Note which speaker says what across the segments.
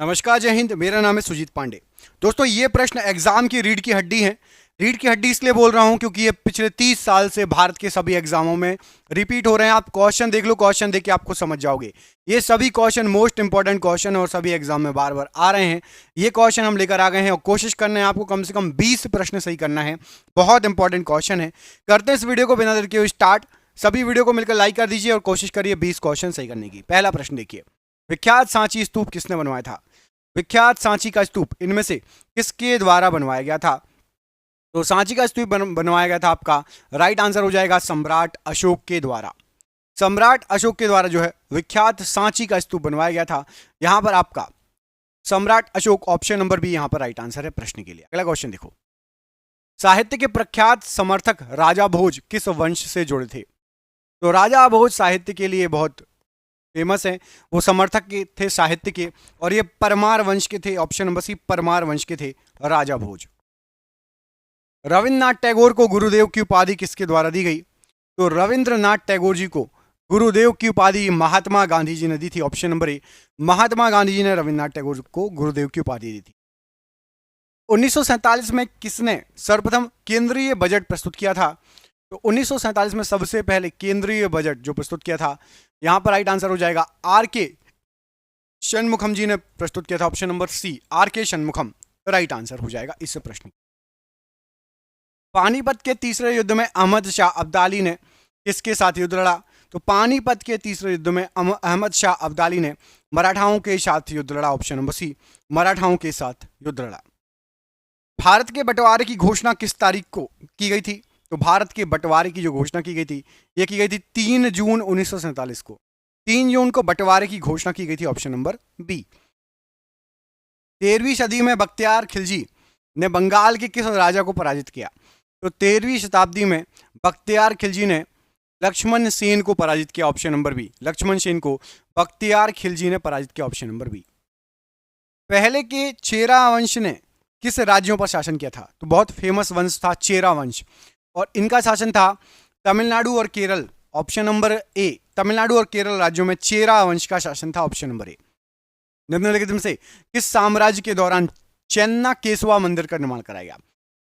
Speaker 1: नमस्कार, जय हिंद। मेरा नाम है सुजीत पांडे। दोस्तों, ये प्रश्न एग्जाम की रीढ़ की हड्डी है। रीढ़ की हड्डी इसलिए बोल रहा हूं क्योंकि ये पिछले 30 साल से भारत के सभी एग्जामों में रिपीट हो रहे हैं। आप क्वेश्चन देख लो, क्वेश्चन देख के आपको समझ जाओगे। ये सभी क्वेश्चन मोस्ट इंपॉर्टेंट क्वेश्चन और सभी एग्जाम में बार बार आ रहे हैं। ये क्वेश्चन हम लेकर आ गए हैं और कोशिश करना है आपको कम से कम 20 प्रश्न सही करना है। बहुत इंपॉर्टेंट क्वेश्चन है। करते हैं इस वीडियो को बिना देर के स्टार्ट। सभी वीडियो को मिलकर लाइक कर दीजिए और कोशिश करिए 20 क्वेश्चन सही करने की। पहला प्रश्न देखिए, विख्यात सांची स्तूप किसने बनवाया था? विख्यात सांची का स्तूप इनमें से किसके द्वारा बनवाया गया था? तो सांची का स्तूप बनवाया गया था आपका राइट आंसर हो जाएगा सम्राट अशोक के द्वारा। सम्राट अशोक के द्वारा जो है विख्यात सांची का स्तूप बनवाया गया था। यहां पर आपका सम्राट अशोक ऑप्शन नंबर बी यहां पर राइट आंसर है प्रश्न के लिए। अगला क्वेश्चन देखो, साहित्य के प्रख्यात समर्थक राजा भोज किस वंश से जुड़े थे? तो राजा भोज साहित्य के लिए बहुत फेमस है। वो समर्थक के थे साहित्य के और ये परमार वंश के थे। ऑप्शन नंबर सी, परमार वंश के थे राजा भोज। रविन्द्रनाथ टैगोर को गुरुदेव की उपाधि किसके द्वारा दी गई? तो रविंद्रनाथ टैगोर जी को गुरुदेव की उपाधि महात्मा गांधी जी ने दी थी। ऑप्शन नंबर ए, महात्मा गांधी जी ने रविंद्रनाथ टैगोर को गुरुदेव की उपाधि दी थी। 1947 में किसने सर्वप्रथम केंद्रीय बजट प्रस्तुत किया था? तो 1947 में सबसे पहले केंद्रीय बजट जो प्रस्तुत किया था, यहां पर राइट आंसर हो जाएगा आर के षणमुखम जी ने प्रस्तुत किया था। ऑप्शन नंबर सी, आर के षणमुखम राइट आंसर हो जाएगा इस प्रश्न। पानीपत के तीसरे युद्ध में अहमद शाह अब्दाली ने किसके साथ युद्ध लड़ा? तो पानीपत के तीसरे युद्ध में अहमद शाह अब्दाली ने मराठाओं के साथ युद्ध लड़ा। ऑप्शन नंबर सी, मराठाओं के साथ युद्ध लड़ा। भारत के बंटवारे की घोषणा किस तारीख को की गई थी? तो भारत के बंटवारे की जो घोषणा की गई थी, यह की गई थी 3 जून 1947 को। 3 जून को बंटवारे की घोषणा की गई थी। Option number B. 13वीं सदी में बख्तियार खिलजी ने बंगाल के किस राजा को पराजित किया? तो 13वीं शताब्दी में बख्तियार खिलजी ने लक्ष्मण सेन को पराजित किया। Option number B, Lakshman Sen को बख्तियार खिलजी ने पराजित किया। Option number B. पहले के चेरा वंश ने किस राज्यों पर शासन किया था? तो बहुत फेमस वंश था चेरा वंश और इनका शासन था तमिलनाडु और केरल। ऑप्शन नंबर ए, तमिलनाडु और केरल राज्यों में चेरा वंश का शासन था। ऑप्शन नंबर ए। निम्नलिखित में से किस साम्राज्य के दौरान चेन्ना केशवा मंदिर का निर्माण कराया गया?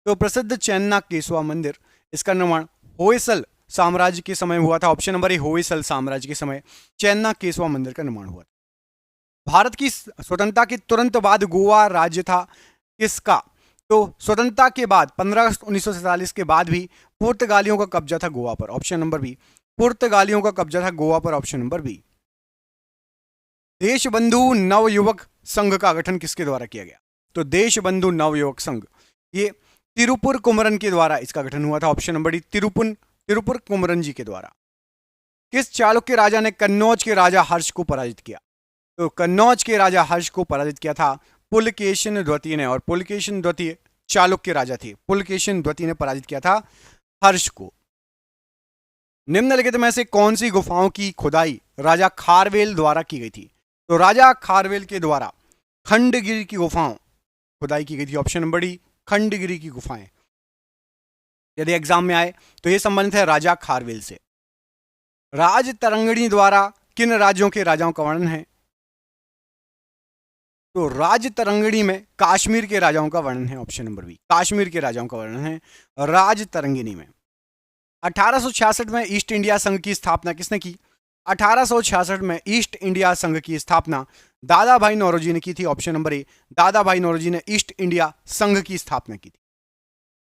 Speaker 1: तो प्रसिद्ध चेन्ना केशवा मंदिर, इसका निर्माण होयसल साम्राज्य के समय हुआ था। ऑप्शन नंबर ए, होयसल साम्राज्य के समय चेन्ना केशवा मंदिर का निर्माण हुआ था। भारत की स्वतंत्रता के तुरंत बाद गोवा राज्य था किसका? तो स्वतंत्रता के बाद 15 अगस्त 1947 के बाद भी पुर्तगालियों का कब्जा था गोवा पर। ऑप्शन नंबर बी, पुर्तगालियों का कब्जा था गोवा पर। Option number B. देशबंधु नवयुवक संघ का गठन किसके द्वारा किया गया? तो देशबंधु नवयुवक संघ, ये तिरुपुर कुमरन के द्वारा इसका गठन हुआ था। Option number D, Tiruppur Kumaran ji के द्वारा। किस चालुक्य राजा ने कन्नौज के राजा हर्ष को पराजित किया? तो कन्नौज के राजा हर्ष को पराजित किया था पुलकेशिन द्वितीय ने, और पुलकेशिन द्वितीय चालुक्य राजा थे। पुलकेशिन द्वितीय ने पराजित किया था हर्ष को। निम्नलिखित में से कौन सी गुफाओं की खुदाई राजा खारवेल द्वारा की गई थी? तो राजा खारवेल के द्वारा खंडगिरी की गुफाओं खुदाई की गई थी। ऑप्शन नंबर डी, खंडगिरी की गुफाएं। यदि एग्जाम में आए तो यह संबंधित है राजा खारवेल से। राज तरंगिणी द्वारा किन राज्यों के राजाओं का वर्णन है? तो राज तरंगिणी में कश्मीर के राजाओं का वर्णन है। ऑप्शन नंबर बी, कश्मीर के राजाओं का वर्णन है राज तरंगिणी में। 1866 में ईस्ट इंडिया संघ की स्थापना किसने की? 1866 में ईस्ट इंडिया संघ की स्थापना दादा भाई नौरोजी ने की थी। Option number A, Dadabhai Naoroji ने ईस्ट इंडिया संघ की स्थापना की थी।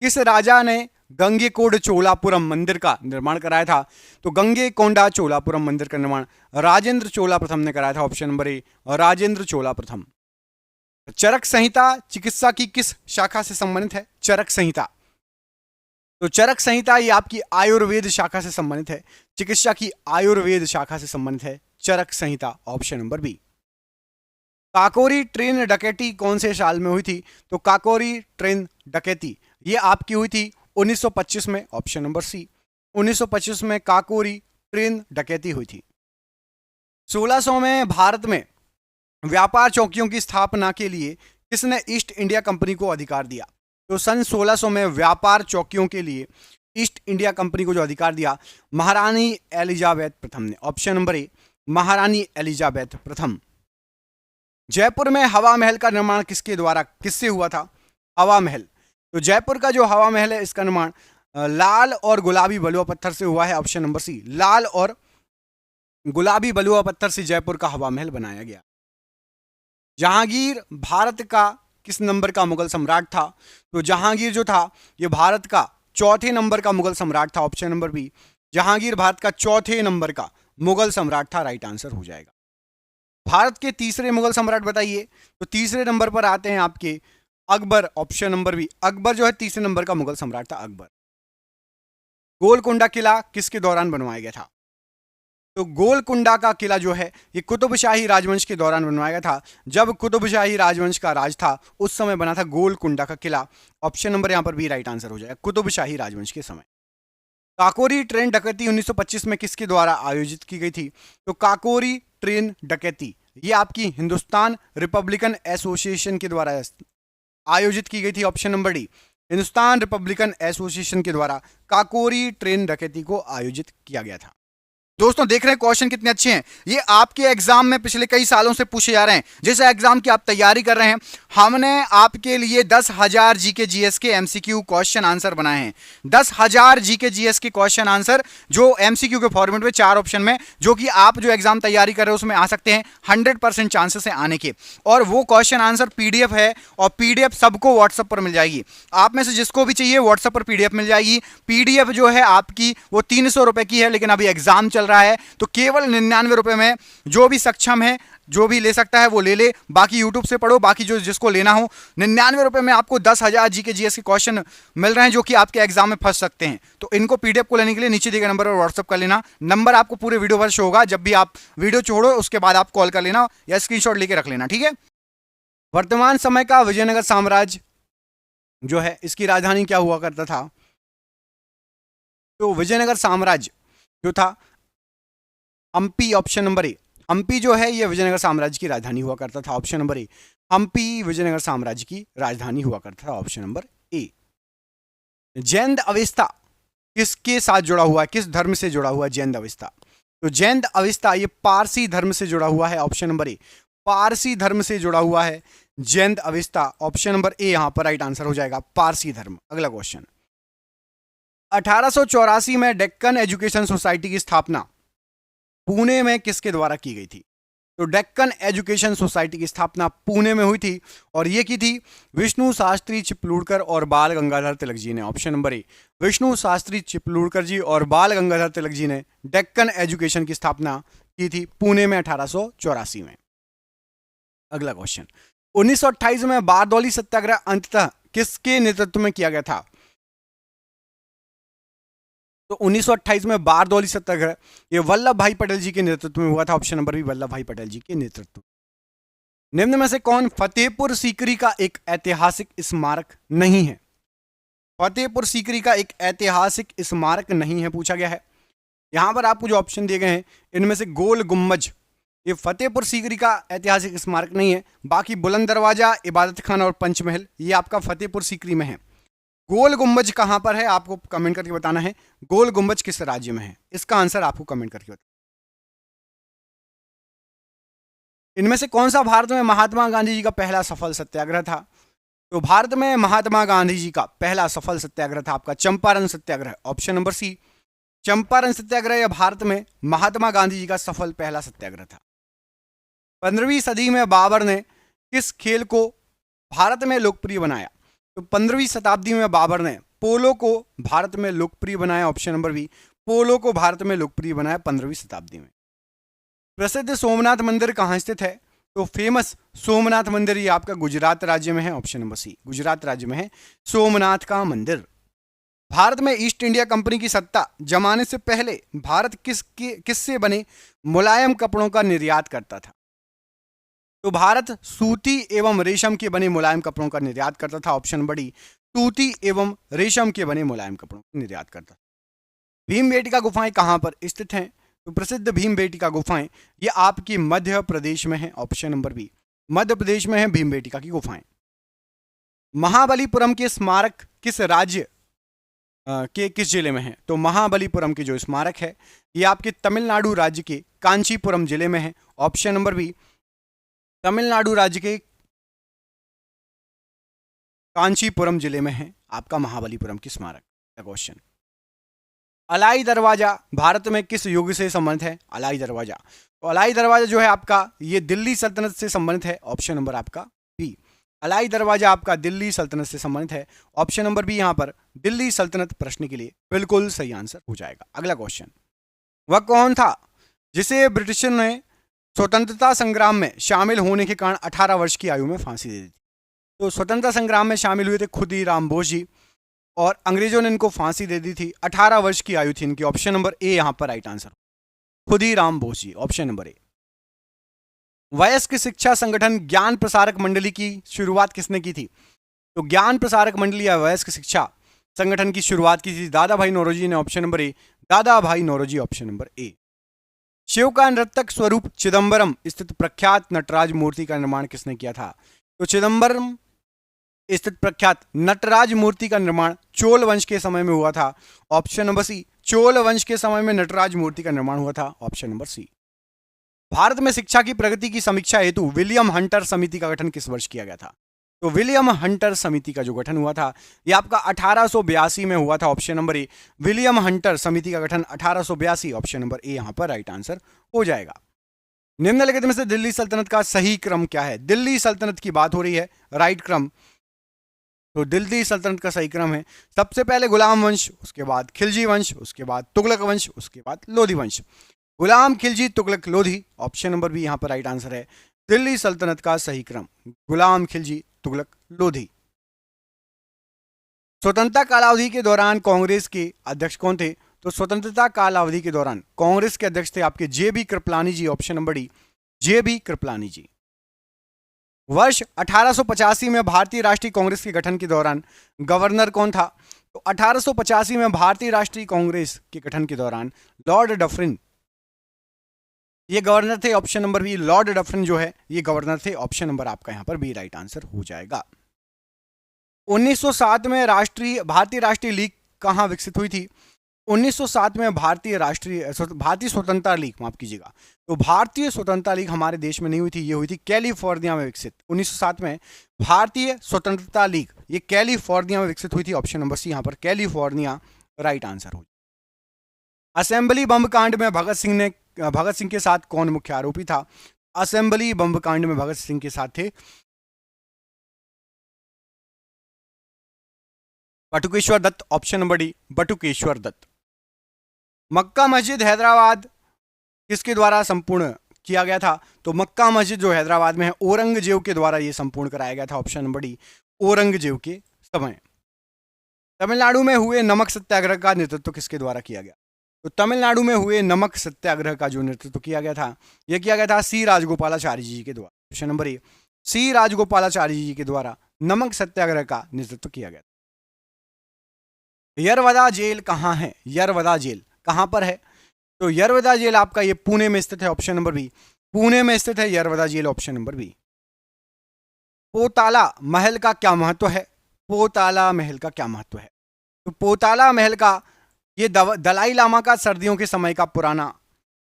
Speaker 1: किस राजा ने गंगेकोंड चोलापुरम मंदिर का निर्माण कराया था? तो गंगेकोंडा चोलापुरम मंदिर का निर्माण राजेंद्र चोला प्रथम ने कराया था। ऑप्शन नंबर ए, राजेंद्र चोला प्रथम। चरक संहिता चिकित्सा की किस शाखा से संबंधित है? चरक संहिता, तो चरक संहिता ये आपकी आयुर्वेद शाखा से संबंधित है। चिकित्सा की आयुर्वेद शाखा से संबंधित है Charak Samhita. Option number B. Kakori train डकैती कौन से साल में हुई थी? तो काकोरी ट्रेन डकैती ये आपकी हुई थी 1925 में। ऑप्शन नंबर सी, 1925 में काकोरी ट्रेन डकैती हुई थी। 1600 में भारत में व्यापार चौकियों की स्थापना के लिए किसने ईस्ट इंडिया कंपनी को अधिकार दिया? तो सन 1600 में व्यापार चौकियों के लिए ईस्ट इंडिया कंपनी को जो अधिकार दिया, महारानी एलिजाबेथ प्रथम ने। ऑप्शन नंबर ए, महारानी एलिजाबेथ प्रथम। जयपुर में हवा महल का निर्माण किससे हुआ था? हवा महल। तो जयपुर का जो हवा महल है इसका निर्माण लाल और गुलाबी बलुआ पत्थर से हुआ है, ऑप्शन नंबर सी। लाल और गुलाबी बलुआ पत्थर से जयपुर का हवा महल बनाया गया। जहांगीर भारत का किस नंबर का मुगल सम्राट था? तो जहांगीर जो था ये भारत का चौथे नंबर का मुगल सम्राट था, option number B. Jahangir Bharat का चौथे नंबर का मुगल सम्राट था, राइट आंसर हो जाएगा। भारत के तीसरे मुगल सम्राट बताइए। तो तीसरे नंबर पर आते हैं आपके Akbar, option number B. Akbar जो है तीसरे नंबर का मुगल सम्राट था, अकबर। गोलकुंडा किला किसके दौरान बनवाया गया था? तो गोलकुंडा का किला जो है ये कुतुबशाही राजवंश के दौरान बनवाया गया था। जब कुतुबशाही राजवंश का राज था उस समय बना था गोलकुंडा का किला, ऑप्शन नंबर यहां पर भी राइट आंसर हो जाएगा, कुतुबशाही राजवंश के समय। काकोरी ट्रेन डकैती 1925 में किसके द्वारा आयोजित की गई थी? तो काकोरी ट्रेन डकैती ये आपकी हिंदुस्तान रिपब्लिकन एसोसिएशन के द्वारा आयोजित की गई थी, option number D. Hindustan Republican association के द्वारा काकोरी ट्रेन डकैती को आयोजित किया गया था। दोस्तों देख रहे हैं क्वेश्चन कितने अच्छे हैं। ये आपके एग्जाम में पिछले कई सालों से पूछे जा रहे हैं। जैसे एग्जाम की आप तैयारी कर रहे हैं, हमने आपके लिए 10,000 जीके जीएस के एमसीक्यू क्वेश्चन आंसर बनाए हैं। 10,000 जीके जीएस के क्वेश्चन आंसर जो एमसीक्यू के फॉर्मेट में 4 ऑप्शन में, जो कि आप जो एग्जाम तैयारी कर रहे हो उसमें आ सकते हैं, 100% चांसेस है आने के। और वो क्वेश्चन आंसर पीडीएफ है और पीडीएफ सबको व्हाट्सएप पर मिल जाएगी। आप में से जिसको भी चाहिए व्हाट्सएप पर पीडीएफ मिल जाएगी। पीडीएफ जो है आपकी वो 300 रुपए की है, लेकिन अभी एग्जाम चल रहा है तो केवल 99 रुपए में जो भी सक्षम है, जो भी ले सकता है वो ले ले, बाकी यूट्यूब से पढ़ो। बाकी जो जिसको लेना हो 99 रुपए में आपको 10,000 जीके जीएस के क्वेश्चन मिल रहे हैं जो कि आपके एग्जाम में फंस सकते हैं। तो इनको पीडीएफ को लेने के लिए नीचे दिए गए नंबर पर व्हाट्सएप कर लेना। नंबर आपको पूरे वीडियो पर शो होगा, जब भी आप वीडियो छोड़ो उसके बाद आप कॉल कर लेना या स्क्रीनशॉट लेके रख लेना, ठीक है। वर्तमान समय का विजयनगर साम्राज्य जो है इसकी राजधानी क्या हुआ करता था? तो विजयनगर साम्राज्य जो था Hampi, option number A. Hampi जो है ये विजयनगर साम्राज्य की राजधानी हुआ करता था, option number A. Hampi Vijayanagara साम्राज्य की राजधानी हुआ करता था, ऑप्शन नंबर ए। जैन अवस्था किसके साथ जुड़ा हुआ है, किस धर्म से जुड़ा हुआ है जैन अवस्था? तो जैन अवस्था ये पारसी धर्म से जुड़ा हुआ है, ऑप्शन नंबर ए। पारसी धर्म से जुड़ा हुआ है जैन अवस्था, ऑप्शन नंबर ए यहां पर राइट आंसर हो जाएगा, पारसी धर्म। अगला क्वेश्चन, 1884 में डेक्कन एजुकेशन सोसाइटी की स्थापना पुणे में किसके द्वारा की गई थी? तो डेक्कन एजुकेशन सोसाइटी की स्थापना पुणे में हुई थी और यह की थी विष्णु शास्त्री चिपलूणकर और बाल गंगाधर तिलक जी ने, option number A. Vishnu Shastri Chiplunkar ji और बाल गंगाधर तिलक जी ने डेक्कन एजुकेशन की स्थापना की थी पुणे में 1884 में। अगला क्वेश्चन, 1928 में बारदौली सत्याग्रह अंततः किसके नेतृत्व में किया गया था? तो 1928 में बारदौली सत्याग्रह ये वल्लभ भाई पटेल जी के नेतृत्व में हुआ था, ऑप्शन नंबर बी वल्लभ भाई पटेल जी के नेतृत्व। निम्न में से कौन फतेहपुर सीकरी का एक ऐतिहासिक स्मारक नहीं है? फतेहपुर सीकरी का एक ऐतिहासिक स्मारक नहीं है पूछा गया है। यहां पर आपको जो ऑप्शन दिए गए हैं इनमें से गोल गुम्बज ये फतेहपुर सीकरी का ऐतिहासिक स्मारक नहीं है। बाकी बुलंद दरवाजा, इबादत खाना और पंचमहल ये आपका फतेहपुर सीकरी में है। गोल गुम्बज कहां पर है आपको कमेंट करके बताना है। गोल गुम्बज किस राज्य में है, इसका आंसर आपको कमेंट करके बताना। इनमें से कौन सा भारत में महात्मा गांधी जी का पहला सफल सत्याग्रह था? तो भारत में महात्मा गांधी जी का पहला सफल सत्याग्रह था आपका चंपारण सत्याग्रह, ऑप्शन नंबर सी। चंपारण सत्याग्रह या भारत में महात्मा गांधी जी का सफल पहला सत्याग्रह था। 15वीं सदी में बाबर ने किस खेल को भारत में लोकप्रिय बनाया? तो 15वीं शताब्दी में बाबर ने पोलो को भारत में लोकप्रिय बनाया, ऑप्शन नंबर बी। पोलो को भारत में लोकप्रिय बनाया 15वीं शताब्दी में। प्रसिद्ध सोमनाथ मंदिर कहां स्थित है? तो फेमस सोमनाथ मंदिर ये आपका गुजरात राज्य में है, ऑप्शन नंबर सी। गुजरात राज्य में है सोमनाथ का मंदिर। भारत में ईस्ट इंडिया कंपनी की सत्ता जमाने से पहले भारत किससे बने मुलायम कपड़ों का निर्यात करता था? तो भारत सूती एवं रेशम के बने मुलायम कपड़ों का निर्यात करता था, ऑप्शन नंबर डी। सूती एवं रेशम के बने मुलायम कपड़ों का निर्यात करता था। भीमबेटका गुफाएं कहां पर स्थित हैं? तो प्रसिद्ध भीमबेटका गुफाएं ये आपकी मध्य प्रदेश में है, option number B. Madhya Pradesh में है भीमबेटका की गुफाएं। महाबलीपुरम के स्मारक किस राज्य के किस जिले में है? तो महाबलीपुरम के जो स्मारक है ये आपके तमिलनाडु राज्य के कांचीपुरम जिले में है, ऑप्शन नंबर बी। तमिलनाडु राज्य के कांचीपुरम जिले में है आपका महाबलीपुरम की स्मारक। क्वेश्चन, अलाई दरवाजा भारत में किस युग से संबंधित है? अलाई दरवाजा, तो अलाई दरवाजा जो है आपका ये दिल्ली सल्तनत से संबंधित है। ऑप्शन नंबर आपका बी, अलाई दरवाजा आपका दिल्ली सल्तनत से संबंधित है। ऑप्शन नंबर बी यहां पर दिल्ली सल्तनत प्रश्न के लिए बिल्कुल सही आंसर हो जाएगा। अगला क्वेश्चन, वह कौन था जिसे ब्रिटिशर ने स्वतंत्रता संग्राम में शामिल होने के कारण 18 वर्ष की आयु में फांसी दे दी थी? तो स्वतंत्रता संग्राम में शामिल हुए थे खुदीराम बोस जी और अंग्रेजों ने इनको फांसी दे दी थी। 18 वर्ष की आयु थी इनकी। ऑप्शन नंबर ए यहां पर right answer, Khudiram Bose ji, option number A. वयस्क शिक्षा संगठन ज्ञान प्रसारक मंडली की शुरुआत किसने की थी? तो ज्ञान प्रसारक मंडली या वयस्क शिक्षा संगठन की शुरुआत की थी दादा भाई नौरोजी ने। Option number A, Dadabhai Naoroji, option number A. Shiva का नर्तक स्वरूप चिदंबरम स्थित प्रख्यात नटराज मूर्ति का निर्माण किसने किया था? तो चिदंबरम स्थित प्रख्यात नटराज मूर्ति का निर्माण चोल वंश के समय में हुआ था। ऑप्शन नंबर सी, चोल वंश के समय में नटराज मूर्ति का निर्माण हुआ था। ऑप्शन नंबर सी। भारत में शिक्षा की प्रगति की समीक्षा हेतु विलियम हंटर समिति का गठन किस वर्ष किया गया था? तो विलियम हंटर समिति का जो गठन हुआ था यह आपका 1882 में हुआ था। ऑप्शन नंबर ए, विलियम हंटर समिति का गठन 1882, ऑप्शन नंबर ए यहां पर राइट आंसर हो जाएगा। निम्नलिखित में से दिल्ली सल्तनत का सही क्रम क्या है? दिल्ली सल्तनत की बात हो रही है, राइट क्रम। तो दिल्ली सल्तनत का सही क्रम है, सबसे पहले गुलाम वंश, उसके बाद खिलजी वंश, उसके बाद तुगलक वंश, उसके बाद लोधी वंश। Ghulam, Khilji, Tughlaq, Lodhi, option number B यहां पर राइट आंसर है। दिल्ली सल्तनत का सही क्रम गुलाम, खिलजी, तुगलक, लोधी। स्वतंत्रता कालावधि के दौरान कांग्रेस के अध्यक्ष कौन थे? तो स्वतंत्रता कालावधि के दौरान कांग्रेस के अध्यक्ष थे आपके J B. Kripalani ji, option number D, J B. Kripalani ji. वर्ष 1885 में भारतीय राष्ट्रीय कांग्रेस के गठन के दौरान गवर्नर कौन था? तो 1885 में भारतीय राष्ट्रीय कांग्रेस के गठन के दौरान लॉर्ड डफरिन ये गवर्नर थे। Option number B, Lord Dufferin जो है ये गवर्नर थे। ऑप्शन नंबर आपका यहां पर बी राइट आंसर हो जाएगा। 1907 में भारतीय राष्ट्रीय लीग कहां विकसित हुई थी? 1907 में भारतीय स्वतंत्रता लीग, माफ कीजिएगा, तो भारतीय स्वतंत्रता लीग हमारे देश में नहीं हुई थी, ये हुई थी कैलिफोर्निया में विकसित। 1907 में भारतीय स्वतंत्रता लीग ये कैलिफोर्निया में विकसित हुई थी। ऑप्शन नंबर सी यहां पर कैलिफोर्निया राइट आंसर हो। असेंबली बम कांड में भगत सिंह के साथ कौन मुख्य आरोपी था? असेंबली बम कांड में भगत सिंह के साथ थे Batukeshwar Dutt, option number D, Batukeshwar Dutt. Makka Masjid Hyderabad किसके द्वारा संपूर्ण किया गया था? तो मक्का मस्जिद जो हैदराबाद में है औरंगजेब के द्वारा यह संपूर्ण कराया गया था। ऑप्शन नंबर डी, औरंगजेब के समय। तमिलनाडु में हुए नमक सत्याग्रह का नेतृत्व किसके द्वारा किया गया? तो तमिलनाडु में हुए नमक सत्याग्रह का जो नेतृत्व किया गया था यह किया गया था सी राजगोपालाचारी जी के द्वारा। ऑप्शन नंबर ए, सी राजगोपालाचारी जी के द्वारा नमक सत्याग्रह का नेतृत्व किया गया। यरवदा जेल कहां है? यरवदा जेल कहां पर है? तो यरवदा जेल आपका ये पुणे में स्थित है। ऑप्शन नंबर बी, पुणे में स्थित है Yerwada jail, option number B. Potala महल का क्या महत्व है? पोताला महल का क्या महत्व है? तो पोताला महल का ये दलाई लामा का सर्दियों के समय का पुराना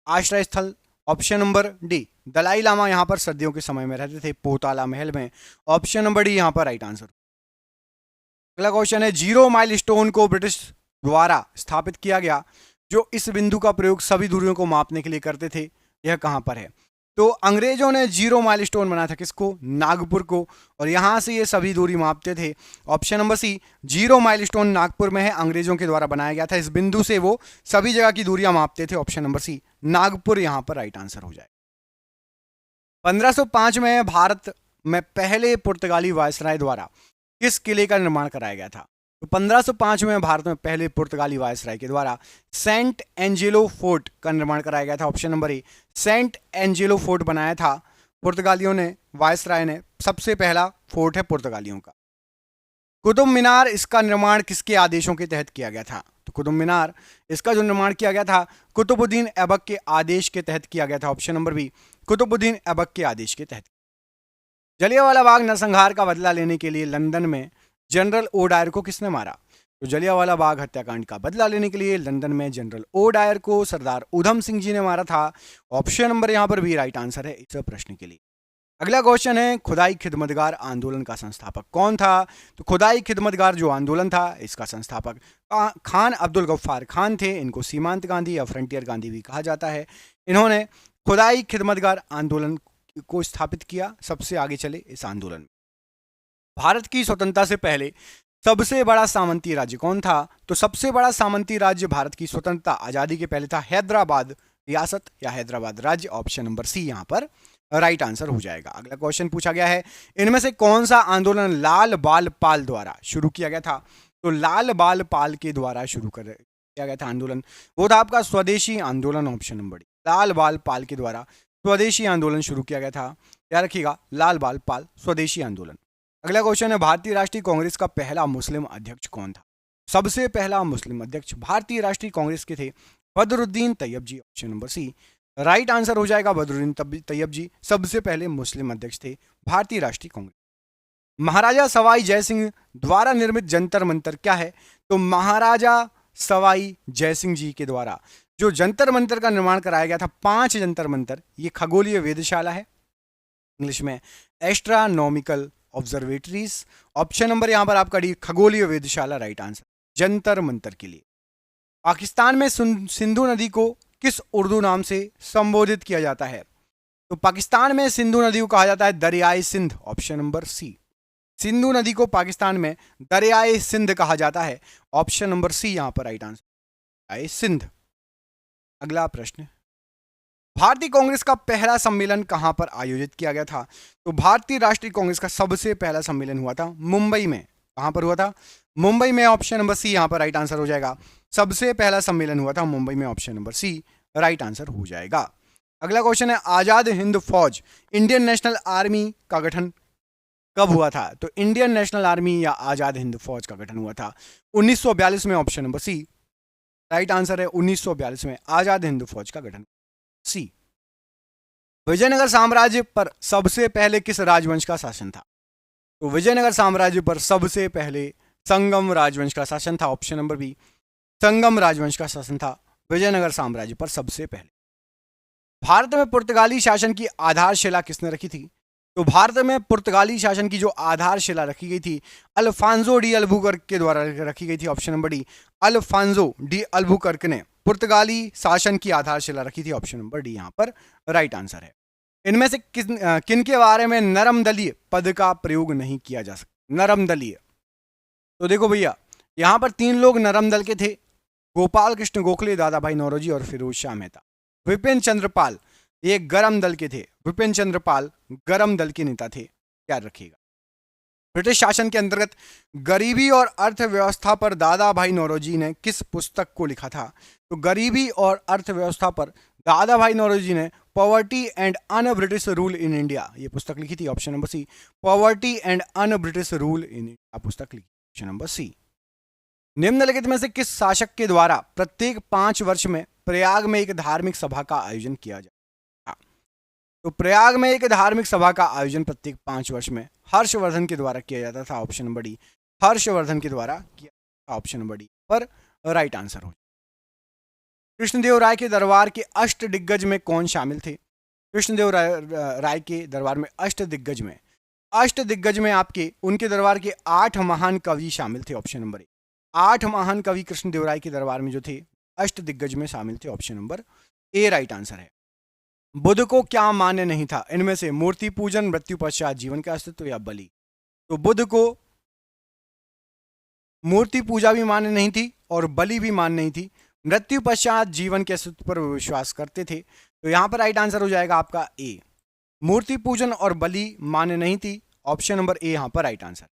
Speaker 1: आश्रय स्थल। Option number D, Dalai Lama यहां पर सर्दियों के समय में रहते थे पोताला महल में। ऑप्शन नंबर डी यहां पर राइट आंसर। अगला क्वेश्चन है, जीरो माइल स्टोन को ब्रिटिश द्वारा स्थापित किया गया जो इस बिंदु का प्रयोग सभी दूरियों को मापने के लिए करते थे, यह कहां पर है? तो अंग्रेजों ने जीरो माइल स्टोन बनाया था किसको? नागपुर को, और यहां से ये सभी दूरी मापते थे। Option number C, zero milestone Nagpur में है, अंग्रेजों के द्वारा बनाया गया था। इस बिंदु से वो सभी जगह की दूरियां मापते थे। ऑप्शन नंबर सी, नागपुर यहां पर राइट आंसर हो जाए। 1505 में भारत में पहले पुर्तगाली वायसराय द्वारा किस किले का निर्माण कराया गया था? तो 1505 में भारत में पहले पुर्तगाली वायसराय के द्वारा सेंट एंजेलो फोर्ट का निर्माण कराया गया था। Option number A, Saint Angelo Fort बनाया था पुर्तगालियों ने, वायसराय ने। सबसे पहला फोर्ट है पुर्तगालियों का। कुतुब मीनार, इसका निर्माण किसके आदेशों के तहत किया गया था? तो कुतुब मीनार इसका जो निर्माण किया गया था कुतुबुद्दीन ऐबक के आदेश के तहत किया गया था। Option number B, Qutbuddin Aibak के आदेश के तहत। जलियांवाला बाग नरसंहार का बदला लेने के लिए लंदन में जनरल ओ डायर को किसने मारा? तो जलियांवाला बाग हत्याकांड का बदला लेने के लिए लंदन में जनरल ओ डायर को सरदार उधम सिंह जी ने मारा था। ऑप्शन नंबर यहां पर भी राइट आंसर है इस प्रश्न के लिए। अगला क्वेश्चन है, खुदाई खिदमतगार आंदोलन का संस्थापक कौन था? तो खुदाई खिदमतगार जो आंदोलन था, इसका संस्थापक खान अब्दुल गफ्फार खान थे। इनको सीमांत गांधी या फ्रंटियर गांधी भी कहा जाता है। इन्होंने खुदाई खिदमतगार आंदोलन को स्थापित किया। सबसे आगे चले इस आंदोलन में। भारत की स्वतंत्रता से पहले सबसे बड़ा सामंती राज्य कौन था? तो सबसे बड़ा सामंती राज्य भारत की स्वतंत्रता आजादी के पहले था हैदराबाद रियासत या हैदराबाद राज्य। ऑप्शन नंबर सी यहां पर राइट आंसर हो जाएगा। अगला क्वेश्चन पूछा गया है, इनमें से कौन सा आंदोलन लाल बाल पाल द्वारा शुरू किया गया था? तो लाल बाल पाल के द्वारा शुरू किया गया था आंदोलन, वो था आपका स्वदेशी आंदोलन। ऑप्शन नंबर डी, लाल बाल पाल के द्वारा स्वदेशी आंदोलन शुरू किया गया था। याद रखिएगा, लाल बाल पाल स्वदेशी आंदोलन। अगला क्वेश्चन है, भारतीय राष्ट्रीय कांग्रेस का पहला मुस्लिम अध्यक्ष कौन था? सबसे पहला मुस्लिम अध्यक्ष भारतीय राष्ट्रीय कांग्रेस के थे Badruddin Tyab ji. Option number C right answer हो जाएगा, बदरुद्दीन तैयब जी सबसे पहले मुस्लिम अध्यक्ष थे भारतीय राष्ट्रीय कांग्रेस। महाराजा सवाई जयसिंह द्वारा निर्मित जंतर मंतर क्या है? तो महाराजा सवाई जयसिंह जी के द्वारा जो जंतर मंतर का निर्माण कराया गया था, 5 जंतर मंतर, ये खगोलीय वेधशाला है, इंग्लिश में एस्ट्रोनॉमिकल ऑब्जर्वेटरीज। ऑप्शन नंबर यहां पर आपका डी, खगोलीय वेधशाला राइट आंसर जंतर मंतर के लिए। पाकिस्तान में सिंधु नदी को किस उर्दू नाम से संबोधित किया जाता है? तो पाकिस्तान में सिंधु नदी को कहा जाता है Dariyae Sindh. Option number C, Sindhu नदी को पाकिस्तान में दरियाए सिंध कहा जाता है। ऑप्शन नंबर सी यहां पर राइट आंसर, दरियाए सिंध। अगला प्रश्न, भारतीय कांग्रेस का पहला सम्मेलन कहां पर आयोजित किया गया था? तो भारतीय राष्ट्रीय कांग्रेस का सबसे पहला सम्मेलन हुआ था मुंबई में। कहां पर हुआ था? मुंबई में। ऑप्शन नंबर सी यहां पर राइट आंसर हो जाएगा, सबसे पहला सम्मेलन हुआ था मुंबई में। Option number C right answer हो जाएगा। अगला क्वेश्चन है, आजाद हिंद फौज इंडियन नेशनल आर्मी का गठन कब हुआ था? तो इंडियन नेशनल आर्मी या आजाद हिंद फौज का गठन हुआ था 1942 में। Option number C right answer है, 1942 में आजाद हिंद फौज का गठन। सी, विजयनगर साम्राज्य पर सबसे पहले किस राजवंश का शासन था? तो विजयनगर साम्राज्य पर सबसे पहले संगम राजवंश का शासन था। ऑप्शन नंबर बी, संगम राजवंश का शासन था विजयनगर साम्राज्य पर सबसे पहले। भारत में पुर्तगाली शासन की आधारशिला किसने रखी थी? तो भारत में पुर्तगाली शासन की जो आधारशिला रखी गई थी, अल्फांसो डी अल्बुकर्क के द्वारा रखी गई थी। Option number D, Alfonso de Albuquerque ने पुर्तगाली शासन की आधारशिला रखी थी। ऑप्शन नंबर डी यहां पर राइट आंसर है। इनमें से किन के बारे में नरम दलीय पद का प्रयोग नहीं किया जा सकता? नरम दलीय, तो देखो भैया, यहां पर 3 लोग नरम दल के थे, गोपाल कृष्ण गोखले, दादा भाई नौरोजी और फिरोज शाह मेहता। विपिन चंद्रपाल ये गरम दल के थे, विपिन चंद्रपाल गरम दल के नेता थे, याद रखिएगा। ब्रिटिश शासन के अंतर्गत गरीबी और अर्थव्यवस्था पर दादा भाई नौरोजी ने किस पुस्तक को लिखा था? तो गरीबी और अर्थव्यवस्था पर दादा भाई नौरोजी ने poverty and un British rule in India ये पुस्तक लिखी थी। Option number C, poverty and un British rule in India पुस्तक लिखी। Option number C. निम्नलिखित में से किस शासक के द्वारा प्रत्येक 5 वर्ष में प्रयाग में एक धार्मिक सभा का आयोजन किया जाता? तो प्रयाग में एक धार्मिक सभा का आयोजन प्रत्येक 5 वर्ष में हर्षवर्धन के द्वारा किया जाता था। ऑप्शन नंबर डी, हर्षवर्धन के द्वारा किया। ऑप्शन नंबर डी पर राइट आंसर हो। कृष्णदेव राय के दरबार के अष्ट दिग्गज में कौन शामिल थे? कृष्णदेव राय के दरबार में अष्ट दिग्गज में आपके उनके दरबार के 8 महान कवि शामिल थे। ऑप्शन नंबर ए, 8 महान कवि कृष्णदेव राय के दरबार में जो थे अष्ट दिग्गज में शामिल थे। ऑप्शन नंबर ए राइट आंसर है। बुद्ध को क्या मान्य नहीं था? इनमें से मूर्ति पूजन, मृत्यु पश्चात जीवन का अस्तित्व या बलि? तो बुद्ध को मूर्ति पूजा भी मान्य नहीं थी और बलि भी मान्य नहीं थी, मृत्यु पश्चात जीवन के अस्तित्व पर विश्वास करते थे। तो यहां पर राइट आंसर हो जाएगा आपका ए, मूर्ति पूजन और बलि मान्य नहीं थी। ऑप्शन नंबर ए यहां पर राइट आंसर।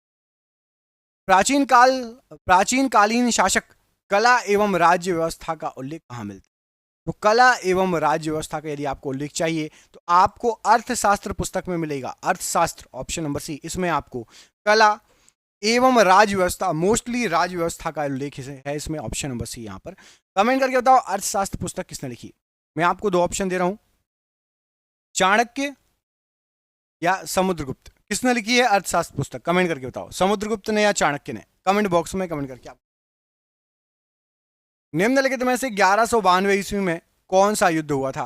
Speaker 1: प्राचीनकालीन शासक कला एवं राज्य व्यवस्था का उल्लेख कहां मिलता है? तो कला एवं राज्य व्यवस्था का यदि आपको उल्लेख चाहिए तो आपको अर्थशास्त्र पुस्तक में मिलेगा, अर्थशास्त्र। ऑप्शन नंबर सी, इसमें आपको कला एवं राज्य व्यवस्था, मोस्टली राज्य व्यवस्था का उल्लेख है इसमें। ऑप्शन नंबर सी यहां पर। कमेंट करके बताओ अर्थशास्त्र पुस्तक किसने लिखी? मैं आपको 2 ऑप्शन दे रहा हूं, चाणक्य या समुद्रगुप्त। किसने लिखी है अर्थशास्त्र पुस्तक? कमेंट करके बताओ, समुद्रगुप्त ने या चाणक्य ने? कमेंट बॉक्स में कमेंट करके आप। निम्नलिखित में से 1192 ईस्वी में कौन सा युद्ध हुआ था?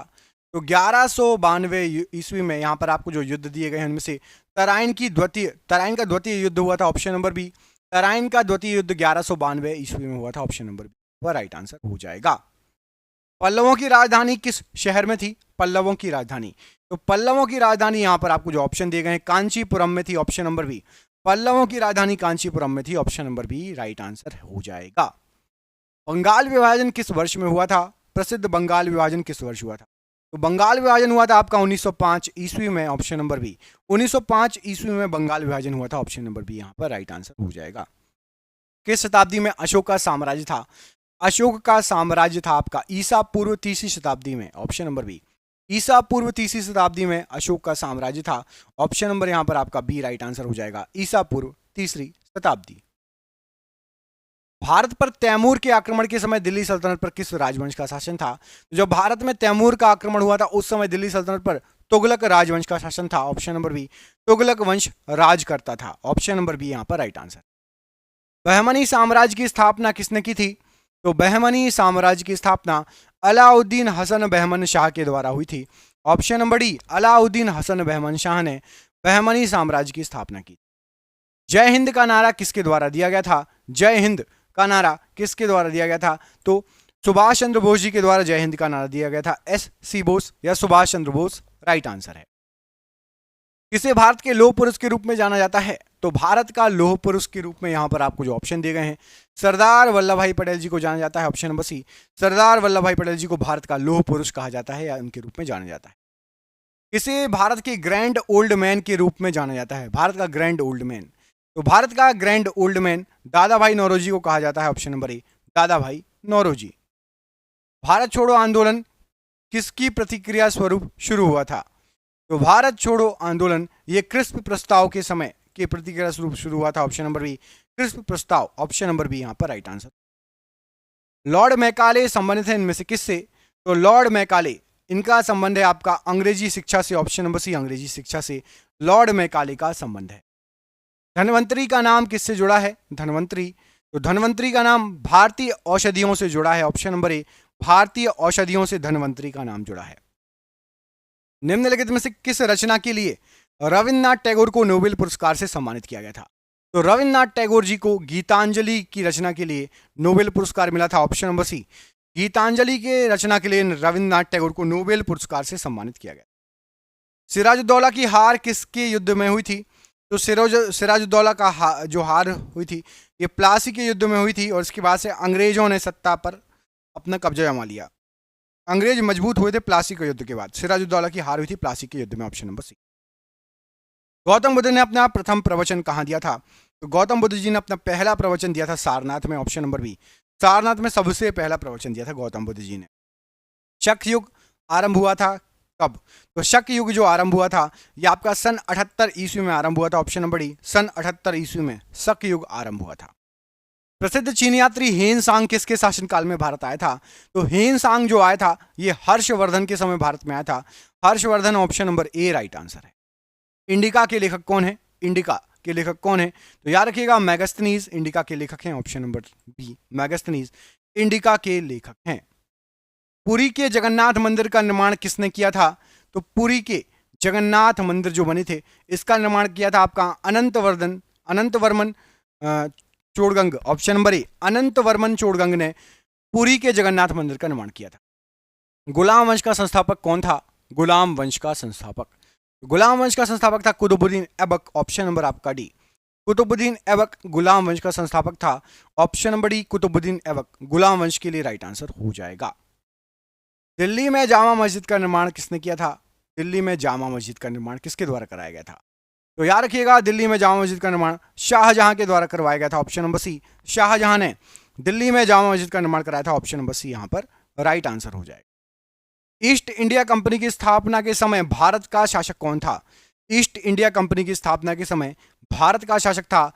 Speaker 1: तो 1192 ईस्वी में यहाँ पर आपको जो युद्ध दिए गए हैं उनमें से तराइन का द्वितीय युद्ध हुआ था, ऑप्शन नंबर बी। तराइन का द्वितीय युद्ध 1192 ईस्वी में हुआ था, ऑप्शन नंबर बी वह राइट आंसर हो जाएगा। पल्लवों की राजधानी किस शहर में थी? पल्लवों की राजधानी, तो पल्लवों की राजधानी यहाँ पर आपको जो ऑप्शन दिए गए हैं कांचीपुरम में थी, ऑप्शन नंबर बी। पल्लवों की राजधानी कांचीपुरम में थी, option number B right answer हो जाएगा। बंगाल विभाजन किस वर्ष में हुआ था? प्रसिद्ध बंगाल विभाजन किस वर्ष हुआ था? तो बंगाल विभाजन हुआ था आपका 1905 ईस्वी में, ऑप्शन नंबर बी। 1905 ईस्वी में बंगाल विभाजन हुआ था, ऑप्शन नंबर बी यहाँ पर राइट आंसर हो जाएगा। किस शताब्दी में अशोक का साम्राज्य था? अशोक का साम्राज्य था आपका ईसा पूर्व तीसरी शताब्दी में, ऑप्शन नंबर बी। ईसा पूर्व तीसरी शताब्दी में अशोक का साम्राज्य था, ऑप्शन नंबर यहां पर आपका बी राइट आंसर हो जाएगा, ईसा पूर्व तीसरी शताब्दी। भारत पर तैमूर के आक्रमण के समय दिल्ली सल्तनत पर किस राजवंश का शासन था? जब भारत में तैमूर का आक्रमण हुआ था उस समय दिल्ली सल्तनत पर तुगलक राजवंश का शासन था, ऑप्शन नंबर बी। तुगलक वंश राज करता था, ऑप्शन नंबर बी यहां पर राइट आंसर। बहमनी साम्राज्य की स्थापना किसने की थी? तो बहमनी साम्राज्य की स्थापना अलाउद्दीन हसन बहमन शाह के द्वारा हुई थी, option number D. Alauddin Hasan Bahman Shah ने बहमनी साम्राज्य की स्थापना की। जय हिंद का नारा किसके द्वारा दिया गया था? जय हिंद का नारा किसके द्वारा दिया गया था? तो सुभाष चंद्र बोस जी के द्वारा जय हिंद का नारा दिया गया था, एस.सी. बोस या सुभाष चंद्र बोस राइट आंसर है। किसे भारत के लौह पुरुष के रूप में जाना जाता है? तो भारत का लौह पुरुष के रूप में यहां पर आपको जो ऑप्शन दिए गए हैं, सरदार वल्लभ भाई पटेल जी को जाना जाता है, ऑप्शन नंबर सी। सरदार वल्लभ भाई पटेल जी को भारत का लौह पुरुष कहा जाता है या उनके रूप में जाना जाता है। किसे भारत के ग्रैंड ओल्ड मैन के रूप में जाना जाता है? भारत का ग्रैंड ओल्ड मैन, तो भारत का ग्रैंड ओल्ड मैन दादा भाई नौरोजी को कहा जाता है, option number A. Dadabhai Naoroji. Bharat छोड़ो आंदोलन किसकी प्रतिक्रिया स्वरूप शुरू हुआ था? तो भारत छोड़ो आंदोलन ये क्रिस्प प्रस्ताव के समय के प्रतिक्रिया स्वरूप शुरू हुआ था, ऑप्शन नंबर बी। क्रिस्प प्रस्ताव, ऑप्शन नंबर बी यहां पर राइट आंसर। लॉर्ड मैकाले संबंधित है इनमें से किससे? तो लॉर्ड मैकाले इनका संबंध है आपका अंग्रेजी शिक्षा से, ऑप्शन नंबर सी अंग्रेजी शिक्षा से लॉर्ड मैकाले का संबंध है। धन्वंतरी का नाम किससे जुड़ा है? धन्वंतरी, तो धन्वंतरी का नाम भारतीय औषधियों से जुड़ा है, ऑप्शन नंबर ए। भारतीय औषधियों से धन्वंतरी का नाम जुड़ा है। निम्नलिखित में से किस रचना के लिए रविन्द्रनाथ टैगोर को नोबेल पुरस्कार से सम्मानित किया गया था? तो रविन्द्रनाथ टैगोर जी को गीतांजलि की रचना के लिए नोबेल पुरस्कार मिला था, ऑप्शन नंबर सी। गीतांजलि के रचना के लिए रविन्द्रनाथ टैगोर को नोबेल पुरस्कार से सम्मानित किया गया। सिराजुद्दौला की हार किसके युद्ध में हुई थी? तो सिराजुद्दौला का जो हार हुई थी ये प्लासी के युद्ध में हुई थी, और इसके बाद से अंग्रेजों ने सत्ता पर अपना कब्जा जमा लिया। अंग्रेज मजबूत हुए थे प्लासी के युद्ध के बाद। सिराजुद्दौला की हार हुई थी प्लासी के युद्ध में, option number C. Gautam Buddha ने अपना प्रथम प्रवचन कहाँ दिया था? तो गौतम बुद्ध जी ने अपना पहला प्रवचन दिया था सारनाथ में, ऑप्शन नंबर बी। सारनाथ में सबसे पहला प्रवचन दिया था गौतम बुद्ध जी ने। शक युग आरंभ हुआ था कब? तो शक युग जो आरंभ हुआ था यह आपका सन 78 ईस्वी में आरंभ हुआ था, ऑप्शन नंबर डी। सन 78 ईस्वी में शक युग आरंभ हुआ था। प्रसिद्ध चीनी यात्री हेन सांग किसके शासनकाल में भारत आया था? तो हेन सांग जो आया था ये हर्षवर्धन के समय भारत में आया था। हर्षवर्धन, ऑप्शन नंबर ए राइट आंसर है। इंडिका के लेखक कौन है? इंडिका के लेखक कौन है? तो याद रखिएगा मैगस्थनीज इंडिका के लेखक हैं, option number B. Megasthenes Indica के लेखक हैं। पुरी के जगन्नाथ मंदिर का निर्माण किसने किया था? तो पुरी के जगन्नाथ मंदिर जो बने थे इसका निर्माण किया था आपका Anantavarman Chodaganga, option number A. Anantavarman Chodaganga ने पुरी के जगन्नाथ मंदिर का निर्माण किया था। गुलाम वंश का संस्थापक कौन था? गुलाम वंश का संस्थापक था कुतुबुद्दीन ऐबक, ऑप्शन नंबर आपका डी। कुतुबुद्दीन ऐबक गुलाम वंश का संस्थापक था, option number D. Qutubuddin Aibak Ghulam वंश के लिए राइट आंसर हो जाएगा। दिल्ली में जामा मस्जिद का निर्माण किसने किया था? दिल्ली में जामा मस्जिद का निर्माण किसके द्वारा कराया गया था? तो याद रखिएगा दिल्ली में जामा मस्जिद का निर्माण शाहजहां के द्वारा करवाया गया था, ऑप्शन नंबर सी। शाहजहां ने दिल्ली में जामा मस्जिद का निर्माण कराया था, ऑप्शन नंबर सी यहां पर राइट आंसर हो जाएगा। ईस्ट इंडिया कंपनी की स्थापना के समय भारत का शासक कौन था? ईस्ट इंडिया कंपनी की स्थापना के समय भारत का शासक था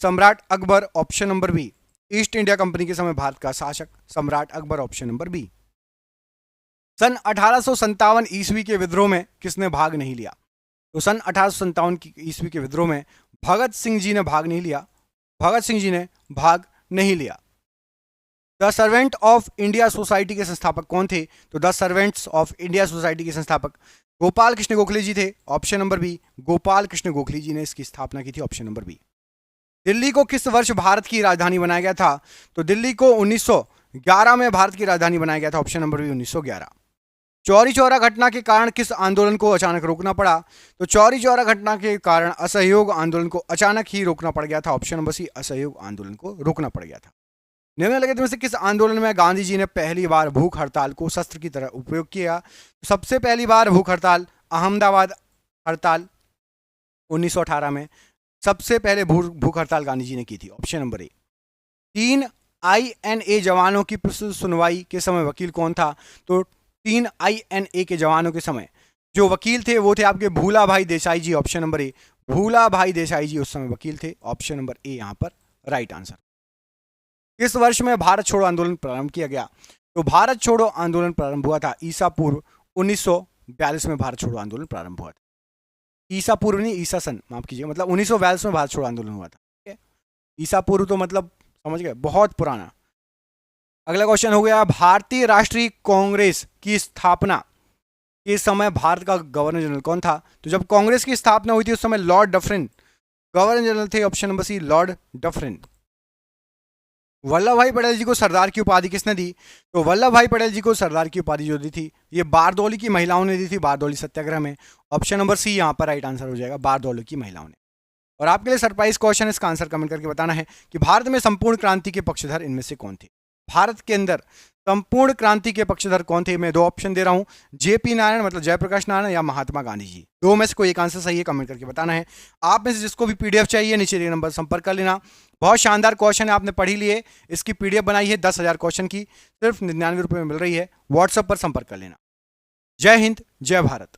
Speaker 1: सम्राट Akbar, option number B. East India Company के समय भारत का शासक सम्राट अकबर, ऑप्शन नंबर बी। सन 1857 ईस्वी के विद्रोह में किसने भाग नहीं लिया? तो सन 1857 ईस्वी के विद्रोह में भगत सिंह जी ने भाग नहीं लिया। The servant of India society के संस्थापक कौन थे? तो the servants of India society के संस्थापक गोपाल कृष्ण गोखले जी थे, option number B. Gopal Krishna Gokhale ji ने इसकी स्थापना की थी, ऑप्शन नंबर बी। दिल्ली को किस वर्ष भारत की राजधानी बनाया गया था? तो दिल्ली को 1911 में भारत की राजधानी बनाया गया था, option number B 1911। Chauri Chaura घटना के कारण किस आंदोलन को अचानक रोकना पड़ा? तो चौरी चौरा घटना के कारण असहयोग आंदोलन को अचानक ही रोकना पड़ गया था, ऑप्शन नंबर सी असहयोग आंदोलन को रोकना पड़ गया था। निम्नलिखित में से किस आंदोलन में गांधी जी ने पहली बार भूख हड़ताल को शस्त्र की तरह उपयोग किया? तो सबसे पहली बार भूख हड़ताल अहमदाबाद हड़ताल 1918 में सबसे पहले भूख हड़ताल गांधी जी ने की थी, ऑप्शन नंबर ए। 3 INA जवानों की सुनवाई के समय वकील कौन था? तो 3 INA के जवानों के समय जो वकील थे वो थे आपके भूला भाई देसाई जी, ऑप्शन नंबर ए। भूला भाई देसाई जी उस समय वकील थे, ऑप्शन नंबर ए यहां पर राइट आंसर। किस वर्ष में भारत छोड़ो आंदोलन प्रारंभ किया गया? तो भारत छोड़ो आंदोलन प्रारंभ हुआ था ईसा पूर्व 1942 में भारत छोड़ो आंदोलन प्रारंभ हुआ था। ईसा पूर्व नहीं, ईसा सन, माफ कीजिए, मतलब 1942 में भारत छोड़ो आंदोलन हुआ था, ठीक है। ईसा पूर्व तो मतलब समझ गए, बहुत पुराना। अगला क्वेश्चन हो गया, भारतीय राष्ट्रीय कांग्रेस की स्थापना के समय भारत का गवर्नर जनरल कौन था? तो जब कांग्रेस की स्थापना हुई थी उस समय लॉर्ड डफरिन गवर्नर जनरल थे, option number C Lord Dufferin. Vallabhbhai Patel जी को सरदार की उपाधि किसने दी? तो वल्लभ भाई पटेल जी को सरदार की उपाधि जो दी थी ये बारदौली की महिलाओं ने दी थी, बारदौली सत्याग्रह में, ऑप्शन नंबर सी यहां पर राइट आंसर हो जाएगा, बारदौली की महिलाओं ने। और आपके लिए सरप्राइज क्वेश्चन, इसका आंसर कमेंट करके बताना है कि भारत में संपूर्ण क्रांति के पक्षधर इनमें से कौन थे? भारत के अंदर संपूर्ण क्रांति के पक्षधर कौन थे? मैं 2 ऑप्शन दे रहा हूं, JP नारायण मतलब जयप्रकाश नारायण या महात्मा गांधी जी। 2 में से कोई एक आंसर सही है, कमेंट करके बताना है। आप में से जिसको भी PDF चाहिए नीचे दिए नंबर संपर्क कर लेना। बहुत शानदार क्वेश्चन है, आपने पढ़ी लिए, इसकी PDF बनाई है 10,000 क्वेश्चन की, सिर्फ 99 रुपये में मिल रही है। व्हाट्सएप पर संपर्क कर लेना। जय हिंद, जय भारत।